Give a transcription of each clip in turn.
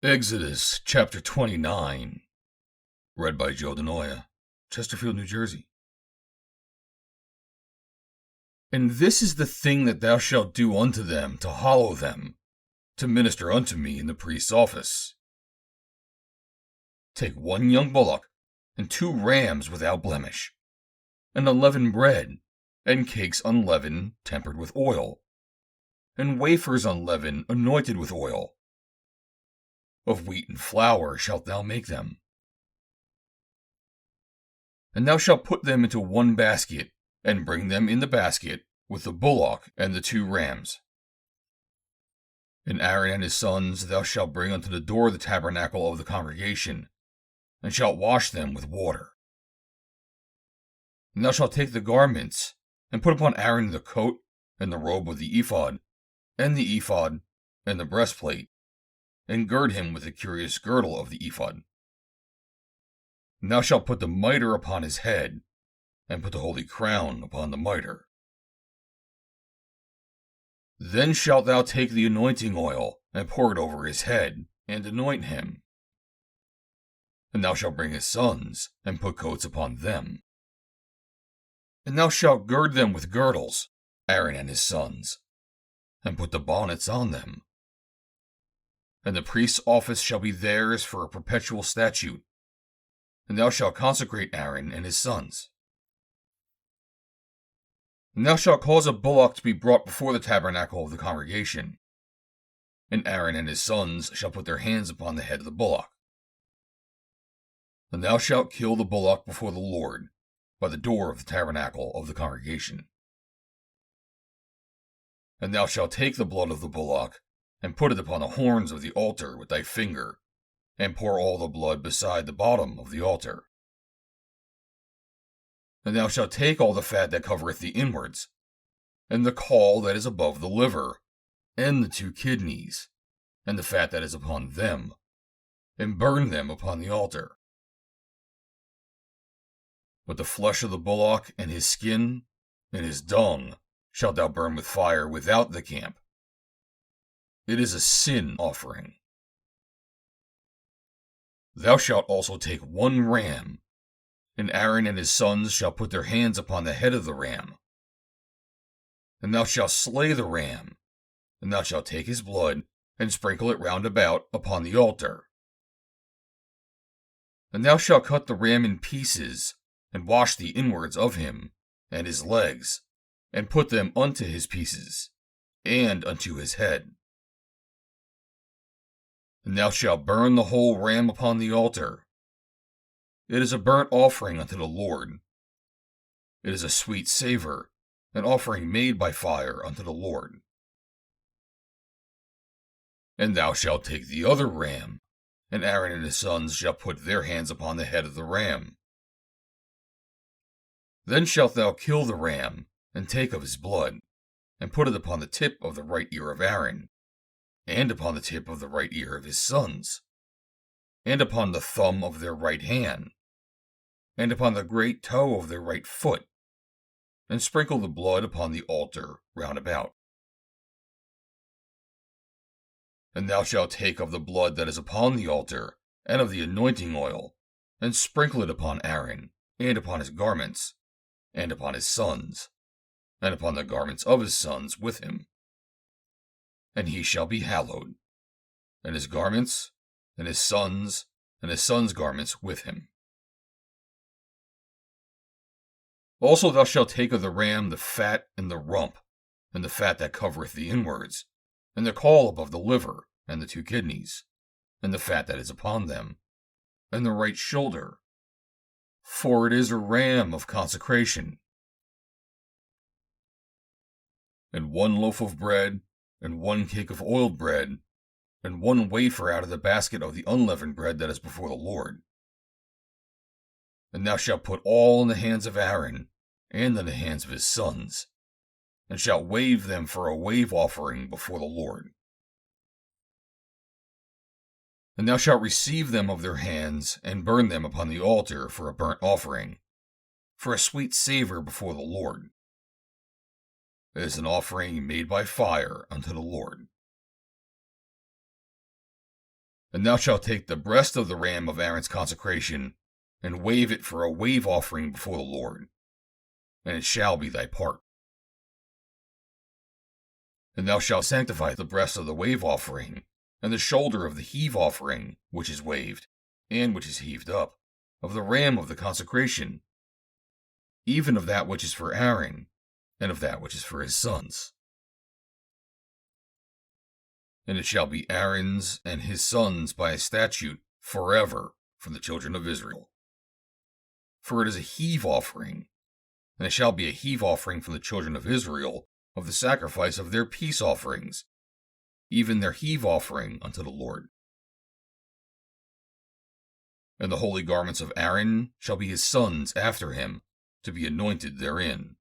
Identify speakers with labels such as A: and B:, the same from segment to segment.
A: Exodus chapter 29, read by Joe DeNoia, Chesterfield, New Jersey. And this is the thing that thou shalt do unto them to hallow them, to minister unto me in the priest's office. Take 1 young bullock, and 2 rams without blemish, and unleavened bread, and cakes unleavened tempered with oil, and wafers unleavened anointed with oil. Of wheaten flour shalt thou make them. And thou shalt put them into 1 basket, and bring them in the basket with the bullock and the 2 rams. And Aaron and his sons thou shalt bring unto the door of the tabernacle of the congregation, and shalt wash them with water. And thou shalt take the garments, and put upon Aaron the coat, and the robe of the ephod, and the breastplate, and gird him with the curious girdle of the ephod. And thou shalt put the mitre upon his head, and put the holy crown upon the mitre. Then shalt thou take the anointing oil, and pour it over his head, and anoint him. And thou shalt bring his sons, and put coats upon them. And thou shalt gird them with girdles, Aaron and his sons, and put the bonnets on them. And the priest's office shall be theirs for a perpetual statute, and thou shalt consecrate Aaron and his sons. And thou shalt cause a bullock to be brought before the tabernacle of the congregation, and Aaron and his sons shall put their hands upon the head of the bullock. And thou shalt kill the bullock before the Lord, by the door of the tabernacle of the congregation. And thou shalt take the blood of the bullock, and put it upon the horns of the altar with thy finger, and pour all the blood beside the bottom of the altar. And thou shalt take all the fat that covereth the inwards, and the caul that is above the liver, and the 2 kidneys, and the fat that is upon them, and burn them upon the altar. But the flesh of the bullock, and his skin, and his dung, shalt thou burn with fire without the camp. It is a sin offering. Thou shalt also take 1 ram, and Aaron and his sons shall put their hands upon the head of the ram. And thou shalt slay the ram, and thou shalt take his blood, and sprinkle it round about upon the altar. And thou shalt cut the ram in pieces, and wash the inwards of him, and his legs, and put them unto his pieces, and unto his head. And thou shalt burn the whole ram upon the altar. It is a burnt offering unto the Lord. It is a sweet savor, an offering made by fire unto the Lord. And thou shalt take the other ram, and Aaron and his sons shall put their hands upon the head of the ram. Then shalt thou kill the ram, and take of his blood, and put it upon the tip of the right ear of Aaron, and upon the tip of the right ear of his sons, and upon the thumb of their right hand, and upon the great toe of their right foot, and sprinkle the blood upon the altar round about. And thou shalt take of the blood that is upon the altar, and of the anointing oil, and sprinkle it upon Aaron, and upon his garments, and upon his sons, and upon the garments of his sons with him. And he shall be hallowed, and his garments, and his sons' garments with him. Also thou shalt take of the ram the fat and the rump, and the fat that covereth the inwards, and the caul above the liver, and the 2 kidneys, and the fat that is upon them, and the right shoulder, for it is a ram of consecration. And 1 loaf of bread, and 1 cake of oiled bread, and 1 wafer out of the basket of the unleavened bread that is before the Lord. And thou shalt put all in the hands of Aaron, and in the hands of his sons, and shalt wave them for a wave offering before the Lord. And thou shalt receive them of their hands, and burn them upon the altar for a burnt offering, for a sweet savor before the Lord. It is an offering made by fire unto the Lord. And thou shalt take the breast of the ram of Aaron's consecration, and wave it for a wave offering before the Lord, and it shall be thy part. And thou shalt sanctify the breast of the wave offering, and the shoulder of the heave offering, which is waved, and which is heaved up, of the ram of the consecration, even of that which is for Aaron, and of that which is for his sons. And it shall be Aaron's and his sons by a statute forever for the children of Israel. For it is a heave offering, and it shall be a heave offering for the children of Israel of the sacrifice of their peace offerings, even their heave offering unto the Lord. And the holy garments of Aaron shall be his sons after him, to be anointed therein,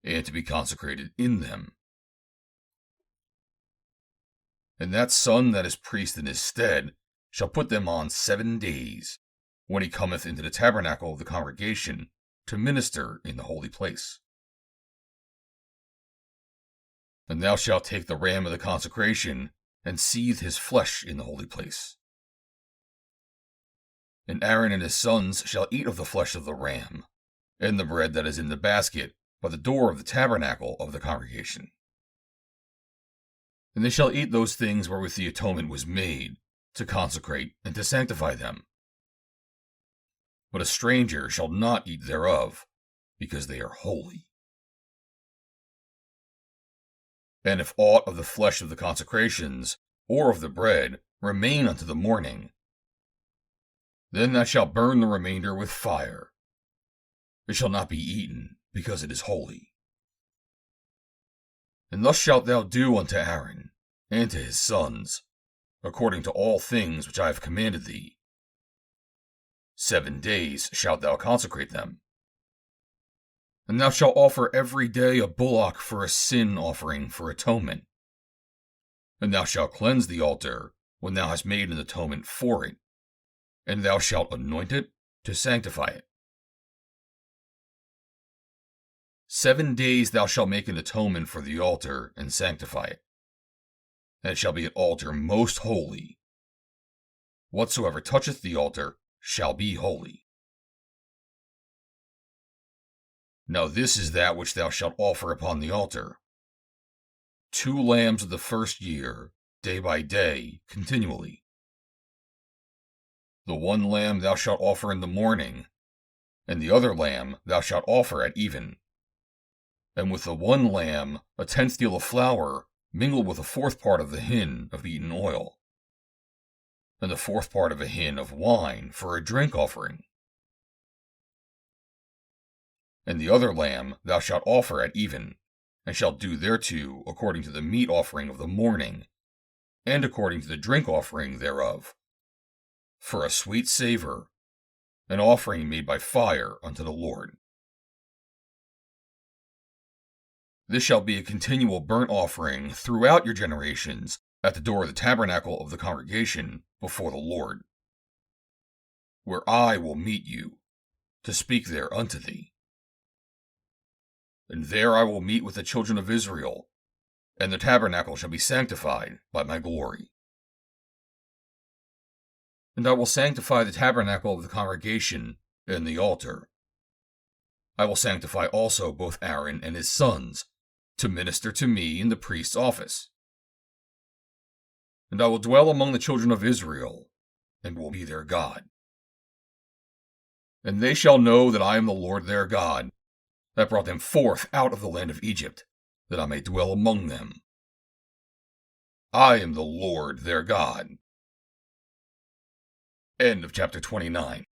A: and to be consecrated in them. And that son that is priest in his stead shall put them on 7 days, when he cometh into the tabernacle of the congregation to minister in the holy place. And thou shalt take the ram of the consecration, and seethe his flesh in the holy place. And Aaron and his sons shall eat of the flesh of the ram, and the bread that is in the basket by the door of the tabernacle of the congregation. And they shall eat those things wherewith the atonement was made, to consecrate and to sanctify them. But a stranger shall not eat thereof, because they are holy. And if aught of the flesh of the consecrations, or of the bread, remain unto the morning, then thou shalt burn the remainder with fire. It shall not be eaten, because it is holy. And thus shalt thou do unto Aaron, and to his sons, according to all things which I have commanded thee. 7 days shalt thou consecrate them. And thou shalt offer every day a bullock for a sin offering for atonement. And thou shalt cleanse the altar when thou hast made an atonement for it, and thou shalt anoint it to sanctify it. 7 days thou shalt make an atonement for the altar and sanctify it. And it shall be an altar most holy. Whatsoever toucheth the altar shall be holy. Now this is that which thou shalt offer upon the altar: 2 lambs of the first year, day by day, continually. The one lamb thou shalt offer in the morning, and the other lamb thou shalt offer at even. And with the one lamb 1/10 deal of flour, mingled with 1/4 part of the hin of beaten oil, and the 1/4 part of a hin of wine for a drink offering. And the other lamb thou shalt offer at even, and shalt do thereto according to the meat offering of the morning, and according to the drink offering thereof, for a sweet savor, an offering made by fire unto the Lord. This shall be a continual burnt offering throughout your generations at the door of the tabernacle of the congregation before the Lord, where I will meet you, to speak there unto thee. And there I will meet with the children of Israel, and the tabernacle shall be sanctified by my glory. And I will sanctify the tabernacle of the congregation and the altar. I will sanctify also both Aaron and his sons, to minister to me in the priest's office. And I will dwell among the children of Israel, and will be their God. And they shall know that I am the Lord their God, that brought them forth out of the land of Egypt, that I may dwell among them. I am the Lord their God. End of chapter 29.